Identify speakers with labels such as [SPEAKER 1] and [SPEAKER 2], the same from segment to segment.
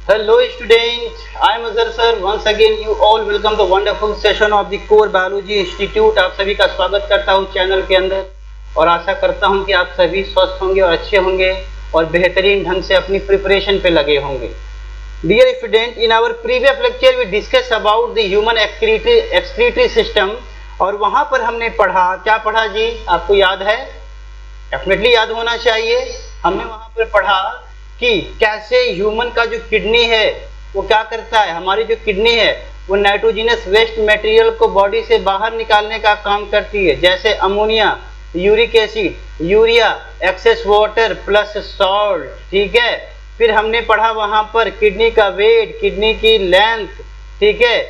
[SPEAKER 1] Hello students, I am Azhar sir. Once again you all welcome the wonderful session of the Core Biology Institute. आप सभी का स्वागत करता हूं channel के अंदर और आशा करता हूं कि आप सभी स्वस्थ होंगे और अच्छे होंगे और बेहतरीन ढंग से अपनी प्रिपरेशन पे लगे होंगे. Dear student, in our previous lecture we discussed about the human excretory system और वहां पर हमने पढ़ा, क्या पढ़ा जी? आपको याद है? डेफिनेटली याद होना चाहिए. हमने वहां पर पढ़ा कि कैसे ह्यूमन का जो किडनी है वो क्या करता है. हमारी जो किडनी है वो नाइट्रोजनस वेस्ट मटेरियल को बॉडी से बाहर निकालने का काम करती है, जैसे ammonia, uric acid, urea, excess water plus salt. ठीक है. फिर हमने पढ़ा वहां पर किडनी का वेट, किडनी की लेंथ. ठीक है.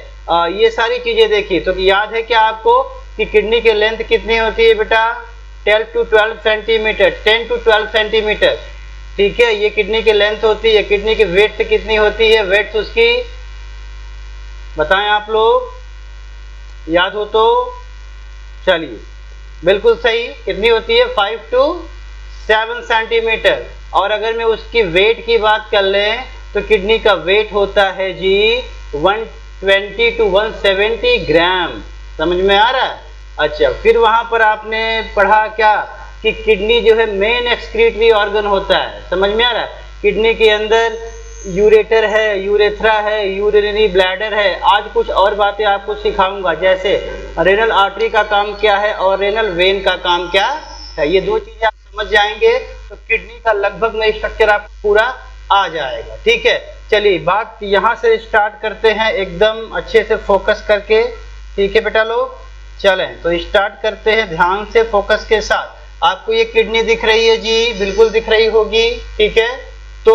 [SPEAKER 1] ये सारी चीजें देखी तो याद है क्या आपको कि किडनी की लेंथ कितनी होती है बेटा? 10 to 12 सेंटीमीटर, 10 to 12 सेंटीमीटर. ठीक है. ये किडनी की लेंथ होती है. किडनी की वेट कितनी होती है? वेट उसकी बताएं आप लोग, याद हो तो. चलिए बिल्कुल सही. कितनी होती है? 5 to 7 सेंटीमीटर. और अगर मैं उसकी वेट की बात कर लें तो किडनी का वेट होता है जी 120 to 170 ग्राम. समझ में आ रहा है? अच्छा. फिर वहां पर आपने पढ़ा क्या कि किडनी जो है मेन एक्सक्रीटरी ऑर्गन होता है. समझ में आ रहा है? किडनी के अंदर यूरेटर है, यूरेथ्रा है, यूरिनरी ब्लैडर है. आज कुछ और बातें आपको सिखाऊंगा, जैसे रेनल आर्टरी का काम क्या है और रेनल वेन का काम क्या है. ये दो चीजें आप समझ जाएंगे तो किडनी का लगभग में स्ट्रक्चर आपको पूरा आ जाएगा. ठीक है. चलिए बात यहाँ से स्टार्ट करते हैं एकदम अच्छे से फोकस करके. ठीक है बेटा लोग, चलें तो स्टार्ट करते हैं ध्यान से फोकस के साथ. आपको ये किडनी दिख रही है जी? बिल्कुल दिख रही होगी. ठीक है. तो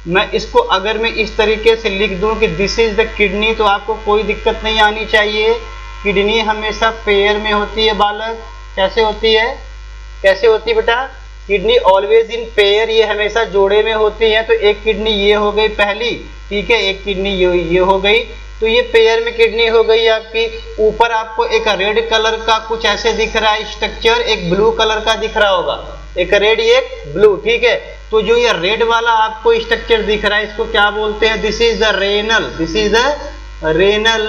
[SPEAKER 1] मैं इसको अगर मैं इस तरीके से लिख दूं कि दिस इज द किडनी तो आपको कोई दिक्कत नहीं आनी चाहिए. किडनी हमेशा पेयर में होती है बालक. कैसे होती है? कैसे होती है बेटा? Kidney always in pair. ये हमेशा जोड़े में होती है. तो एक किडनी ये हो गई पहली. ठीक है. एक किडनी ये हो गई. तो ये पेयर में किडनी हो गई आपकी. ऊपर आपको एक रेड कलर का कुछ ऐसे दिख रहा है स्ट्रक्चर, एक ब्लू कलर का दिख रहा होगा. एक रेड एक ब्लू. ठीक है. तो जो ये रेड वाला आपको स्ट्रक्चर दिख रहा है इसको क्या बोलते हैं? This is the renal. This is the renal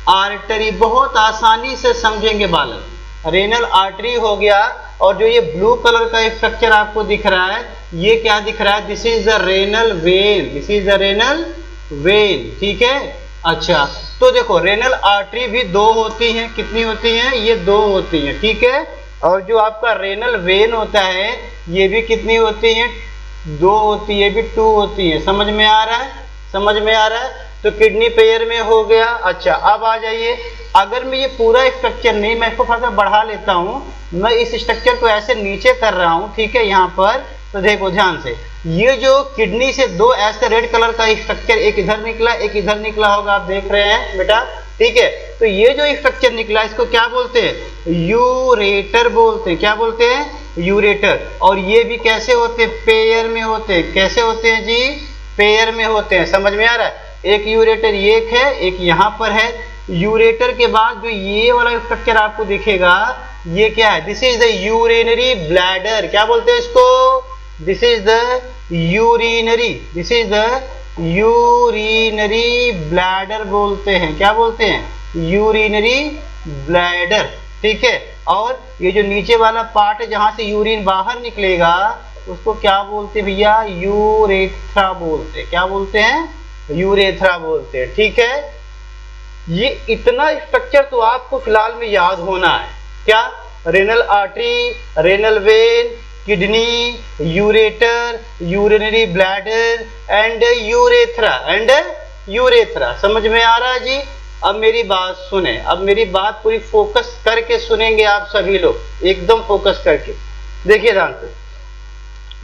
[SPEAKER 1] artery. बहुत आसानी से समझेंगे बालक. रेनल आर्टरी हो गया. और जो ये ब्लू कलर का स्ट्रक्चर आपको दिख रहा है ये क्या दिख रहा है? This is the renal vein. This is the renal vein. ठीक है. अच्छा. तो देखो रेनल आर्टरी भी दो होती हैं. कितनी होती हैं? ये दो होती हैं. ठीक है. और जो आपका रेनल वेन होता है ये भी कितनी होती है? दो होती है. भी 2 होती है. समझ में आ रहा है? समझ में आ रहा है? तो किडनी पेयर में हो गया. अच्छा अब आ जाइए. अगर मैं ये पूरा स्ट्रक्चर नहीं, मैं इसको थोड़ा सा बढ़ा लेता हूं. मैं इस स्ट्रक्चर को ऐसे नीचे कर रहा हूं. ठीक है. यहाँ पर तो देखो ध्यान से, ये जो किडनी से दो ऐसे रेड कलर का स्ट्रक्चर, एक इधर निकला एक इधर निकला होगा, आप देख रहे हैं बेटा. ठीक है. तो ये जो स्ट्रक्चर निकला इसको क्या बोलते हैं? यूरेटर बोलते हैं. क्या बोलते हैं? यूरेटर. और ये भी कैसे होते हैं? पेयर में होते हैं. कैसे होते हैं जी? पेयर में होते हैं. समझ में आ रहा है? एक यूरेटर ये है, एक यहाँ पर है. यूरेटर के बाद जो ये वाला स्ट्रक्चर आपको दिखेगा ये क्या है? This is the urinary bladder. क्या बोलते हैं इसको? This is the urinary. This is the urinary bladder बोलते हैं. क्या बोलते हैं? Urinary bladder. ठीक है. और ये जो नीचे वाला पार्ट है जहां से यूरिन बाहर निकलेगा उसको क्या बोलते हैं भैया? यूरेथ्रा बोलते हैं. क्या बोलते हैं? यूरेथ्रा बोलते हैं. ठीक है. ये इतना स्ट्रक्चर तो आपको फिलहाल में याद होना है. क्या? Renal artery, renal vein, kidney, ureter, urinary bladder and urethra. समझ में आ रहा है जी? अब मेरी बात सुने. अब मेरी बात पूरी फोकस करके सुनेंगे आप सभी लोग, एकदम फोकस करके. देखिए ध्यान से,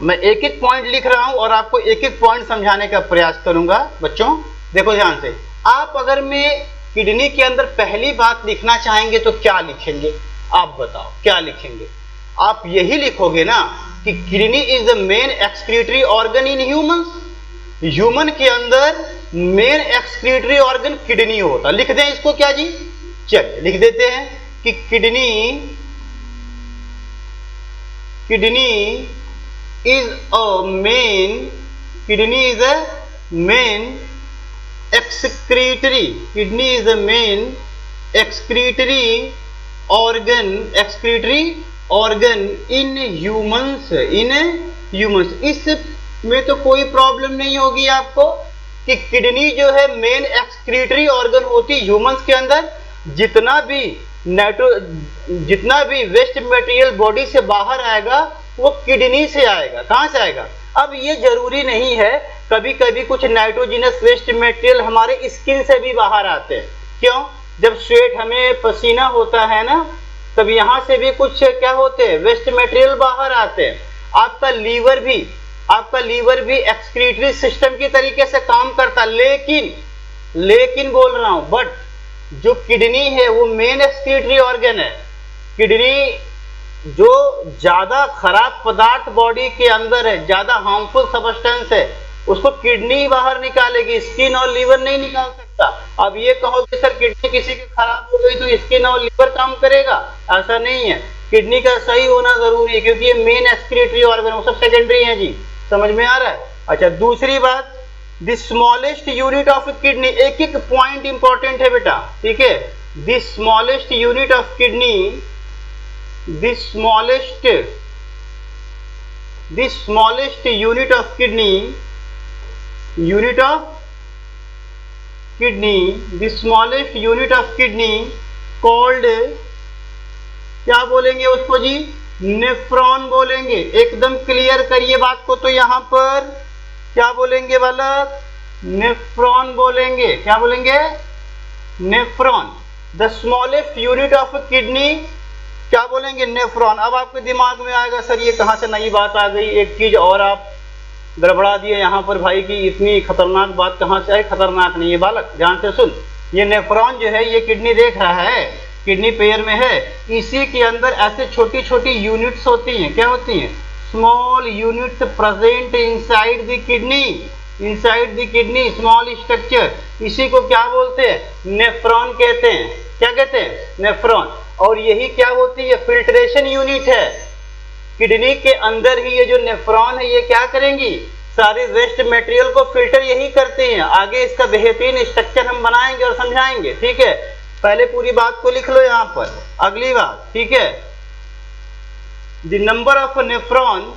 [SPEAKER 1] मैं एक एक पॉइंट लिख रहा हूं और आपको एक एक पॉइंट समझाने का प्रयास करूंगा. बच्चों देखो ध्यान से. आप अगर मैं किडनी के अंदर पहली बात लिखना चाहेंगे तो क्या लिखेंगे? आप बताओ क्या लिखेंगे? आप यही लिखोगे ना कि kidney is the main excretory organ in humans. Human के अंदर मेन एक्सक्रीटरी ऑर्गन किडनी होता. लिख दें इसको क्या जी? चलिए लिख देते हैं कि kidney is a main excretory, kidney is the main excretory organ in humans, इसमें तो कोई प्रॉब्लम नहीं होगी आपको कि किडनी जो है मेन एक्सक्रीटरी ऑर्गन होती ह्यूमंस के अंदर। जितना भी वेस्ट मटेरियल बॉडी से बाहर आएगा वो किडनी से आएगा। कहां से आएगा? अब ये जरूरी नहीं है, कभी कभी कुछ नाइट्रोजिनस वेस्ट मटेरियल हमारे स्किन से भी बाहर आते हैं। क्यों? जब स्वेट हमें पसीना होता है ना, तब यहां से भी कुछ क्या होते हैं, वेस्ट मटेरियल बाहर आते हैं। आपका लीवर भी एक्सक्रीटरी सिस्टम की तरीके से काम करता, लेकिन बोल रहा हूं, बट जो किडनी है वो मेन एक्सक्रीटरी ऑर्गन है। किडनी जो ज्यादा खराब पदार्थ बॉडी के अंदर है, ज्यादा हार्मफुल सब्सटेंस है, उसको किडनी बाहर निकालेगी, स्किन और लीवर नहीं निकाल सकता। अब ये कहो कि सर किडनी किसी की खराब हो गई तो स्किन और लीवर काम करेगा, ऐसा नहीं है। किडनी का सही होना जरूरी है क्योंकि ये मेन एक्सक्रीटरी ऑर्गन, वो सब सेकेंडरी है जी। समझ में आ रहा है? अच्छा, दूसरी बात, the smallest unit of kidney, एक एक पॉइंट इंपॉर्टेंट है बेटा, ठीक है। The smallest unit of kidney, the smallest unit of kidney, the smallest unit of kidney called, क्या बोलेंगे उसको जी? नेफ्रॉन बोलेंगे। एकदम क्लियर करिए बात को, तो यहां पर क्या बोलेंगे बालक? नेफ्रॉन बोलेंगे। क्या बोलेंगे? Nephron. The smallest unit of kidney क्या बोलेंगे? नेफ्रॉन। अब आपके दिमाग में आएगा सर ये कहां से नई बात आ गई, एक चीज और आप गड़बड़ा दिए यहाँ पर भाई की इतनी खतरनाक बात कहाँ से आई? खतरनाक नहीं है बालक, ध्यान से सुन। ये नेफ्रॉन जो है ये किडनी देख रहा है, किडनी पेयर में है, इसी के अंदर ऐसे छोटी छोटी यूनिट्स होती हैं। क्या होती हैं? Small units present inside the kidney, small structure, इसी को क्या बोलते हैं? नेफ्रॉन कहते हैं। क्या कहते हैं? नेफ्रॉन। और यही क्या होती है? फिल्ट्रेशन यूनिट है। किडनी के अंदर ही ये जो नेफ्रॉन है ये क्या करेंगी? सारे वेस्ट मटेरियल को फिल्टर यही करते हैं। आगे इसका बेहतरीन स्ट्रक्चर हम बनाएंगे और समझाएंगे, ठीक है। पहले पूरी बात को लिख लो यहाँ पर। अगली बात, ठीक है, the number of nephron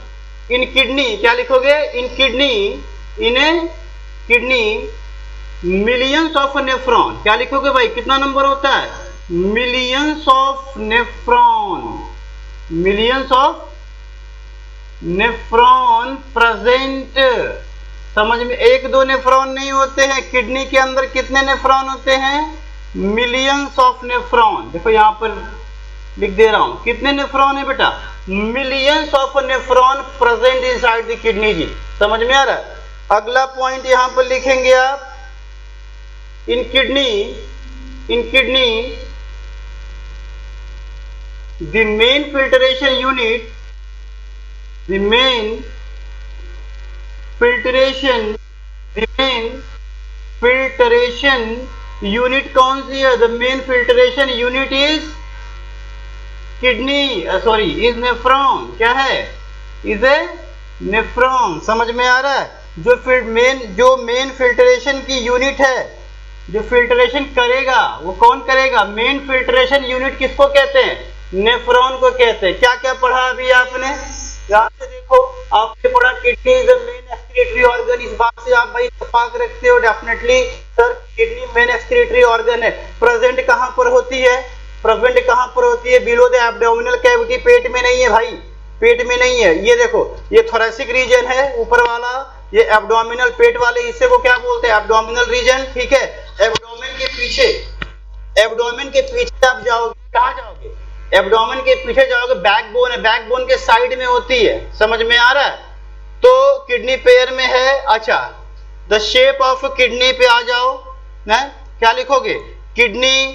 [SPEAKER 1] in kidney, क्या लिखोगे? इन किडनी मिलियंस ऑफ नेफ्रॉन। क्या लिखोगे भाई? कितना नंबर होता है? Millions of nephron present. समझ में? एक दो नेफ्रॉन नहीं होते हैं, किडनी के अंदर कितने नेफ्रॉन होते हैं? Millions of nephron. देखो यहां पर लिख दे रहा हूं, कितने नेफ्रॉन है बेटा? Millions of nephron present inside the kidney जी। समझ में आ रहा है? अगला पॉइंट यहां पर लिखेंगे आप, इन kidney the main filtration unit, the main filtration unit कौन सी है? the main filtration unit is is nephron। क्या है? is a nephron। समझ में आ रहा है? जो मेन फिल्ट्रेशन की यूनिट है, जो फिल्ट्रेशन करेगा वो कौन करेगा? मेन फिल्ट्रेशन यूनिट किसको कहते हैं? नेफ्रॉन को कहते हैं। क्या क्या पढ़ा अभी आपने? ध्यान से देखो, आपने पढ़ा kidney is the main excretory organ. इस बात से आप भाई इत्तेफाक रखते हो definitely, sir kidney main excretory organ है। प्रेजेंट कहां पर होती है? बिलो द एब्डोमिनल कैविटी, पेट में नहीं है भाई, पेट में नहीं है। ये देखो, ये थोरेसिक रीजन है ऊपर वाला, ये एब्डोमिनल पेट वाले हिस्से को क्या बोलते हैं? एब्डोमिनल रीजन, ठीक है। एब्डोमेन के पीछे आप जाओगे, कहां जाओगे? एब्डोमेन के पीछे जाओगे, बैकबोन है, बैकबोन के साइड में होती है। समझ में आ रहा है? तो किडनी पेयर में है। अच्छा, द शेप ऑफ किडनी पे आ जाओ ना, क्या लिखोगे? Kidney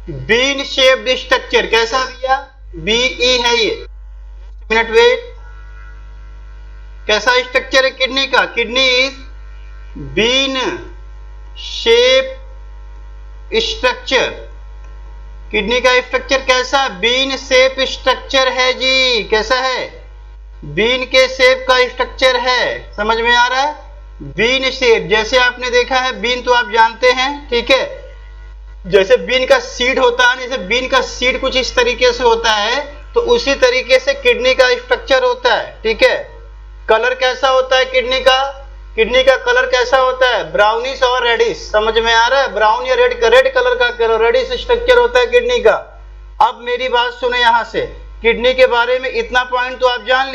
[SPEAKER 1] bean shaped structure. कैसा भैया? बीई है ये, मिनट वेट। कैसा स्ट्रक्चर है किडनी का? Kidney is bean shape structure. Kidney का स्ट्रक्चर कैसा? बीन शेप स्ट्रक्चर है जी। कैसा है? बीन के शेप का स्ट्रक्चर है, समझ में आ रहा है? बीन शेप, जैसे आपने देखा है बीन तो आप जानते हैं, ठीक है, जैसे बीन का सीड होता है, जैसे बीन का सीड कुछ इस तरीके से होता है, तो उसी तरीके से किडनी का स्ट्रक्चर होता है, ठीक है। कलर कैसा होता है किडनी का? किडनी का कलर कैसा होता है? ब्राउनिश और रेडिश, समझ में आ रहा है? ब्राउन या रेड कलर का रेडिश स्ट्रक्चर होता है किडनी का। अब मेरी बात सुने, यहां से किडनी के बारे में इतना पॉइंट तो आप जान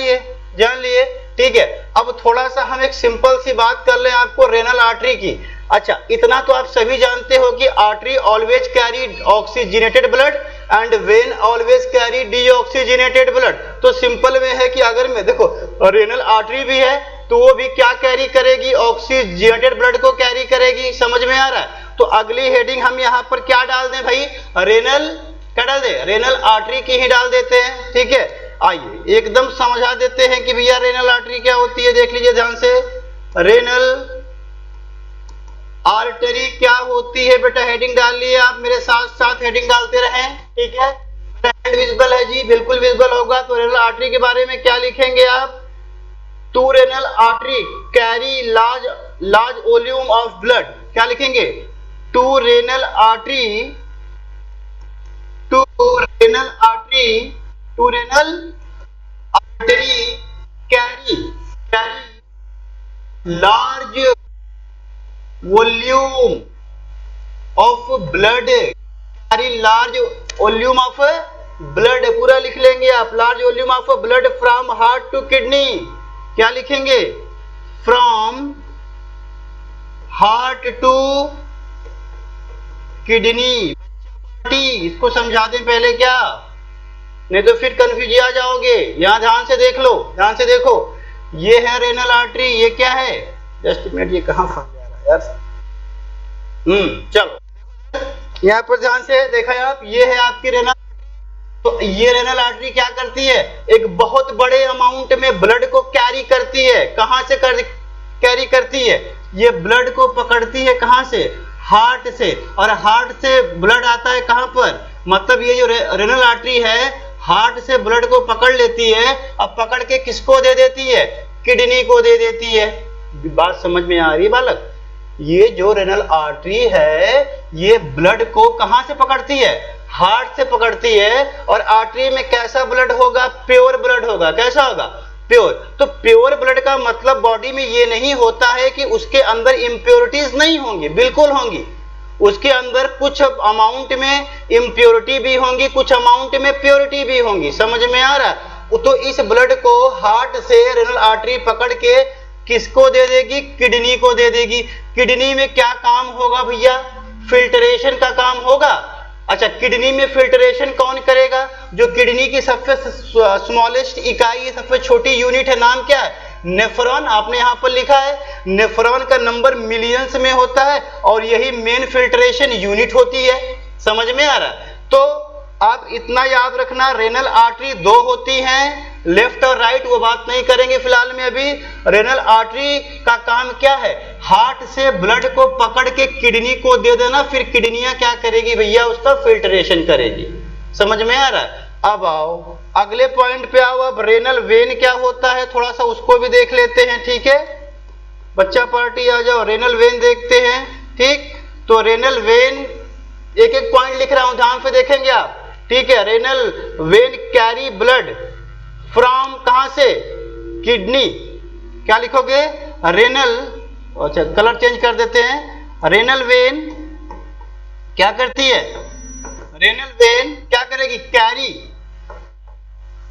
[SPEAKER 1] लिए, ठीक है। अब थोड़ा सा हम एक सिंपल सी बात कर लें आपको रेनल आर्टरी की। अच्छा, इतना तो आप सभी जानते हो कि artery always carry oxygenated blood and when always carry deoxygenated blood. तो सिंपल में है कि अगर मैं देखो रेनल आर्टरी भी है तो वो भी क्या कैरी करेगी? ऑक्सीजनेटेड ब्लड को कैरी करेगी, समझ में आ रहा है? तो अगली हेडिंग हम यहाँ पर क्या डाल दें भाई? रेनल, क्या डाल दे? रेनल आर्टरी की ही डाल देते हैं, ठीक है। आइए एकदम समझा देते हैं कि भैया रेनल आर्टरी क्या होती है, देख लीजिए ध्यान से। रेनल आर्टरी क्या होती है बेटा? हेडिंग डाल लिए आप, मेरे साथ साथ हेडिंग डालते रहें, ठीक है। हैंड विजिबल है जी, बिल्कुल विजिबल होगा। तो रेनल आर्टरी के बारे में क्या लिखेंगे आप? Two renal artery carry large volume of blood, क्या लिखेंगे? Two renal artery carry large volume of blood, carry large volume of blood, पूरा लिख लेंगे आप। Large volume of blood from heart to kidney, क्या लिखेंगे? From heart to kidney. इसको समझा दें पहले क्या, नहीं तो फिर कंफ्यूज आ जाओगे। यहां ध्यान से देख लो, ध्यान से देखो, ये है रेनल आर्टरी, ये क्या है? जस्ट मिनट, ये कहां फंस जा रहा है यार? चलो यहां पर ध्यान से देखा है आप, ये है आपकी रेनल। तो ये रेनल आर्टरी क्या करती है? एक बहुत बड़े अमाउंट में ब्लड को कैरी करती है। कहां से कैरी करती है? ये ब्लड को पकड़ती है कहां से? हार्ट से। और हार्ट से ब्लड आता है कहां पर? मतलब ये जो रेनल आर्टरी है हार्ट से ब्लड को पकड़ लेती है, अब पकड़ के किसको दे देती है? किडनी को दे देती है। बात समझ में आ रही है बालक? ये जो रेनल आर्टरी है ये ब्लड को कहां से पकड़ती है? हार्ट से पकड़ती है। और आर्टरी में कैसा ब्लड होगा? प्योर ब्लड होगा। कैसा होगा? प्योर। तो प्योर ब्लड का मतलब बॉडी में ये नहीं होता है कि उसके अंदर इंप्योरिटीज नहीं होंगी, बिल्कुल होंगी। उसके अंदर कुछ अमाउंट में इंप्योरिटी भी होंगी, कुछ अमाउंट में प्योरिटी भी होंगी, समझ में आ रहा है? तो इस ब्लड को हार्ट से रेनल आर्टरी पकड़ के किसको दे देगी? किडनी को दे देगी। किडनी में क्या काम होगा भैया? फिल्ट्रेशन का काम होगा। अच्छा, किडनी में फिल्ट्रेशन कौन करेगा? जो किडनी की सबसे स्मॉलेस्ट इकाई, सबसे छोटी यूनिट है, नाम क्या है? नेफ्रॉन। आपने यहां पर लिखा है नेफ्रॉन का नंबर मिलियंस में होता है और यही मेन फिल्ट्रेशन यूनिट होती है, समझ में आ रहा है? तो आप इतना याद रखना, रेनल आर्टरी दो होती हैं, लेफ्ट और राइट, वो बात नहीं करेंगे फिलहाल में अभी। रेनल आर्टरी का काम क्या है? हार्ट से ब्लड को पकड़ के किडनी को दे देना, फिर किडनियां क्या करेगी भैया? उसका फिल्ट्रेशन करेगी, समझ में आ रहा है? अब आओ अगले पॉइंट पे आओ। अब रेनल वेन क्या होता है, थोड़ा सा उसको भी देख लेते हैं, ठीक है बच्चा पार्टी आ जाओ। रेनल वेन देखते हैं, ठीक। तो रेनल वेन एक एक पॉइंट लिख रहा हूं, ध्यान से देखेंगे आप, ठीक है। Renal vein carry blood from कहां से? किडनी। क्या लिखोगे? रेनल, अच्छा कलर चेंज कर देते हैं। रेनल वेन क्या करती है? रेनल वेन क्या करेगी? कैरी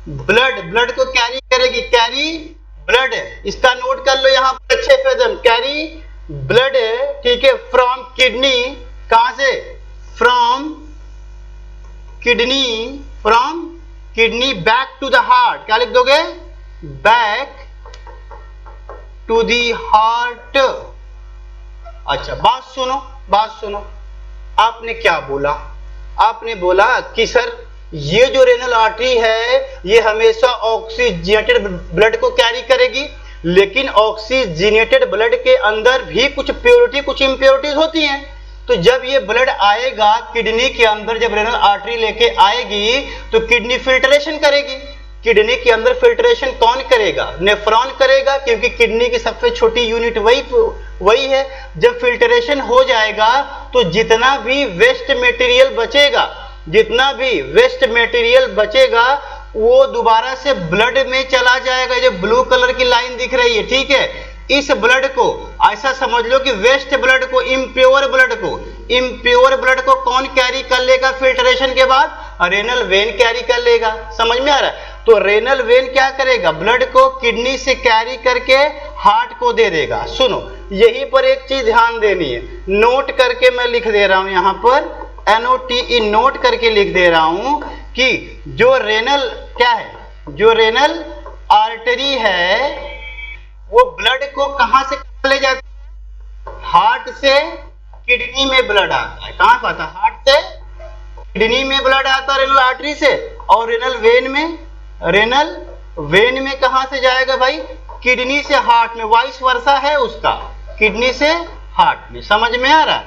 [SPEAKER 1] ब्लड को कैरी करेगी, कैरी ब्लड। इसका नोट कर लो यहां पर अच्छे से एकदम, कैरी ब्लड, ठीक है, फ्रॉम किडनी। कहां से? From kidney back to the heart. क्या लिख दोगे? Back to the heart. अच्छा बात सुनो, आपने क्या बोला? आपने बोला कि सर ये जो रेनल आर्टरी है ये हमेशा ऑक्सीजनेटेड ब्लड को कैरी करेगी, लेकिन ऑक्सीजनेटेड ब्लड के अंदर भी कुछ प्योरिटी, कुछ इंप्योरिटीज होती हैं। तो जब ये ब्लड आएगा किडनी के अंदर, जब रेनल आर्टरी लेके आएगी तो किडनी फिल्ट्रेशन करेगी। किडनी के अंदर फिल्ट्रेशन कौन करेगा? नेफ्रॉन करेगा, क्योंकि किडनी की सबसे छोटी यूनिट वही है। जब फिल्ट्रेशन हो जाएगा तो जितना भी वेस्ट मटेरियल बचेगा वो दोबारा से ब्लड में चला जाएगा। जो ब्लू कलर की लाइन दिख रही है, ठीक है, इस ब्लड को ऐसा समझ लो कि वेस्ट ब्लड को, इम्प्योर ब्लड को कौन कैरी कर लेगा फिल्ट्रेशन के बाद? रेनल वेन कैरी कर लेगा। समझ में आ रहा है? तो रेनल वेन क्या करेगा? ब्लड को किडनी से कैरी करके हार्ट को दे देगा। सुनो, यहीं पर एक चीज ध्यान देनी है, नोट करके मैं लिख दे रहा हूं यहां पर, NOTE नोट करके लिख दे रहा हूं कि जो रेनल क्या है, जो रेनल आर्टरी है वो ब्लड को कहां से ले जाता है? हार्ट से किडनी में ब्लड आता है। कहां से आता है? हार्ट से किडनी में ब्लड आता है रेनल आर्टरी से। और रेनल वेन में कहां से जाएगा भाई? किडनी से हार्ट में। वाइस वर्सा है उसका, किडनी से हार्ट में। समझ में आ रहा है?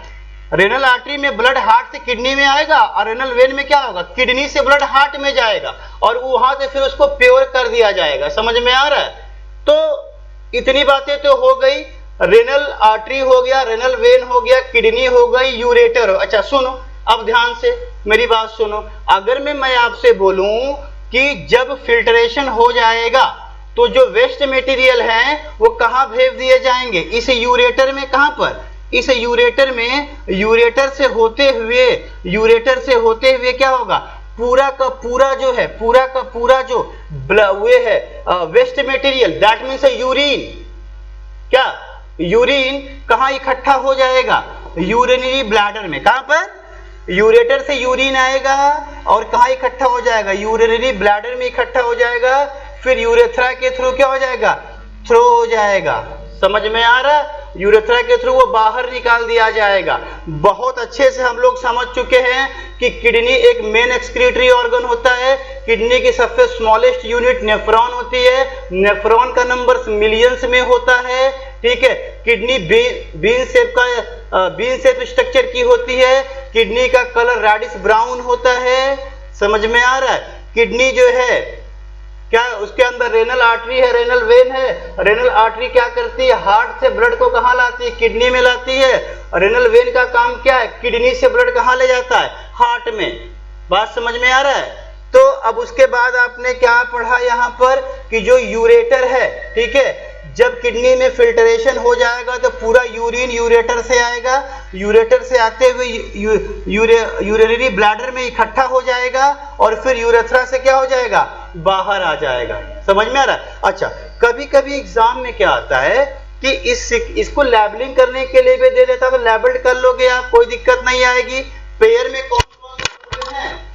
[SPEAKER 1] रेनल आर्टरी में ब्लड हार्ट से किडनी में आएगा और रेनल वेन में क्या होगा? किडनी से ब्लड हार्ट में जाएगा और वहां से फिर उसको प्योर कर दिया जाएगा। समझ में आ रहा है? तो इतनी बातें तो हो गई, रेनल आर्टरी हो गया, रेनल वेन हो गया, किडनी हो गई, यूरेटर। अच्छा सुनो, अब ध्यान से मेरी बात सुनो। अगर मैं आपसे बोलूं कि जब फिल्ट्रेशन हो जाएगा तो जो वेस्ट मटेरियल है वो कहां भेज दिए जाएंगे? इस यूरेटर में। कहां पर? इस यूरेटर में। यूरेटर से होते हुए क्या होगा? पूरा का पूरा जो है, पूरा का पूरा जो वे है waste material, that means urine. क्या? यूरिन कहां इकट्ठा हो जाएगा? यूरिनरी ब्लैडर में। कहां पर? यूरेटर से यूरिन आएगा और कहां इकट्ठा हो जाएगा? यूरिनरी ब्लैडर में इकट्ठा हो जाएगा, फिर यूरेथ्रा के थ्रू क्या हो जाएगा? थ्रो हो जाएगा। समझ में आ रहा है? यूरेथ्रा के थ्रू वो बाहर निकाल दिया जाएगा। बहुत अच्छे से हम लोग समझ चुके हैं कि किडनी एक मेन एक्सक्रीटरी ऑर्गन होता है। किडनी की सबसे स्मॉलेस्ट यूनिट नेफ्रॉन होती है। नेफ्रॉन का नंबर मिलियंस में होता है, ठीक है। किडनी बीन शेप स्ट्रक्चर की होती है। किडनी का कलर रेडिश ब्राउन होता है। समझ में आ रहा है? किडनी जो है क्या, उसके अंदर रेनल आर्टरी है, रेनल वेन है। रेनल आर्टरी क्या करती है? हार्ट से ब्लड को कहां लाती है? किडनी में लाती है। रेनल वेन का काम क्या है? किडनी से ब्लड कहां ले जाता है? हार्ट में। बात समझ में आ रहा है? तो अब उसके बाद आपने क्या पढ़ा यहाँ पर कि जो यूरेटर है, ठीक है, जब किडनी में फिल्ट्रेशन हो जाएगा तो पूरा यूरिन यूरेटर से आएगा। यूरेटर से आते हुए यूरिनरी ब्लैडर में इकट्ठा हो जाएगा और फिर यूरेथ्रा से क्या हो जाएगा? बाहर आ जाएगा। समझ में आ रहा है? अच्छा, कभी कभी एग्जाम में क्या आता है कि इसको लेबलिंग करने के लिए भी दे देता, तो लेबल्ड कर लोगे आप, कोई दिक्कत नहीं आएगी। पेयर में कौन कौन है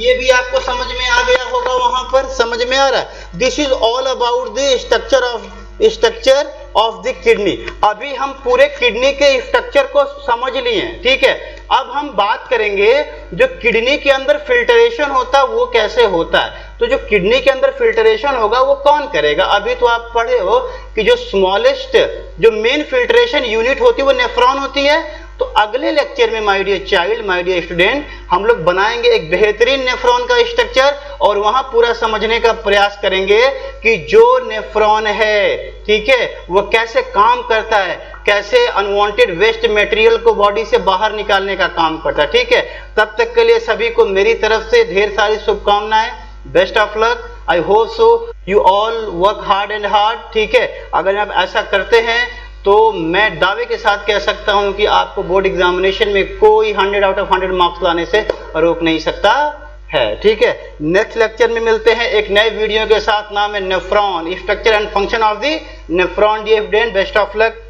[SPEAKER 1] ये भी आपको समझ में आ गया होगा वहां पर। समझ में आ रहा है? This is all about the structure of the kidney. अभी हम पूरे किडनी के स्ट्रक्चर को समझ लिए, ठीक है। अब हम बात करेंगे जो किडनी के अंदर फिल्ट्रेशन होता है वो कैसे होता है। तो जो किडनी के अंदर फिल्ट्रेशन होगा वो कौन करेगा? अभी तो आप पढ़े हो कि जो स्मॉलेस्ट, जो मेन फिल्ट्रेशन यूनिट होती है वो नेफ्रॉन होती है। तो अगले लेक्चर में my dear child, my dear student, हम लोग बनाएंगे एक बेहतरीन नेफ्रॉन का स्ट्रक्चर और वहां पूरा समझने का प्रयास करेंगे कि जो नेफ्रॉन है, ठीक है, वो कैसे काम करता है, कैसे अनवांटेड वेस्ट मटेरियल को बॉडी से बाहर निकालने का काम करता है, ठीक है। तब तक के लिए सभी को मेरी तरफ से ढेर सारी शुभकामनाएं। Best of luck. I hope so you all work hard and hard, ठीक है। अगर आप ऐसा करते हैं तो मैं दावे के साथ कह सकता हूं कि आपको बोर्ड एग्जामिनेशन में कोई 100 आउट ऑफ 100 मार्क्स लाने से रोक नहीं सकता है, ठीक है। नेक्स्ट लेक्चर में मिलते हैं एक नए वीडियो के साथ। नाम है nephron, structure and function of the nephron. Dear student, best of luck.